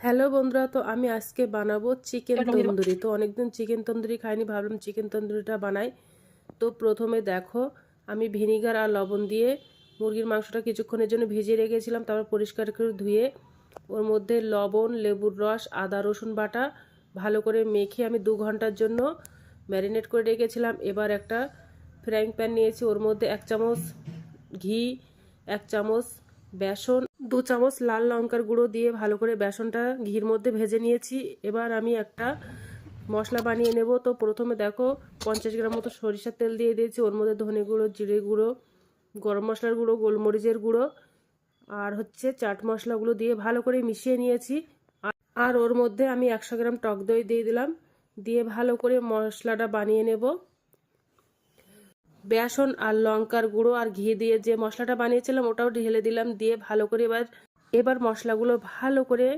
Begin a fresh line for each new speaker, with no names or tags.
Hello বন্ধুরা, তো আমি আজকে বানাবো চিকেন তন্দুরি। তো অনেকদিন চিকেন তন্দুরি খাইনি, ভাবলাম চিকেন তন্দুরিটা বানাই। তো প্রথমে দেখো, আমি ভিনিগার আর লবণ দিয়ে মুরগির মাংসটা কিছুক্ষণের জন্য ভিজিয়ে রেখেছিলাম। তারপর পরিষ্কার করে ধুয়ে ওর মধ্যে লবণ, লেবুর রস, আদা রসুন বাটা ভালো করে মেখে আমি 2 ঘন্টার জন্য ম্যারিনেট করে রেখেছিলাম। এবার একটা ফ্রাইং প্যান নিয়েছি, ওর মধ্যে 1 চামচ ঘি, 1 চামচ বেসন, 2 চামচ লাল লঙ্কার গুঁড়ো দিয়ে ভালো করে বেসনটা ঘির মধ্যে ভেজে নিয়েছি। এবার আমি একটা মশলা বানিয়ে নেব। তো প্রথমে দেখো 50 গ্রাম মতো সরিষার তেল দিয়ে দিয়েছি, ওর মধ্যে ধনে গুঁড়ো, জিরে গুঁড়ো, গরম মশলার গুঁড়ো, গোলমরিচের গুঁড়ো আর চাট মশলাগুলো দিয়ে ভালো করে মিশিয়ে নিয়েছি। আর ওর মধ্যে আমি 100 গ্রাম টক দই দিয়ে দিলাম, দিয়ে ভালো করে মশলাটা বানিয়ে নেব। বেসন আর লঙ্কার গুঁড়ো আর ঘি দিয়ে যে মশলাটা বানিয়েছিলাম ওটাও ঢেলে দিলাম, দিয়ে ভালো করে এবার মশলাগুলো ভালো করে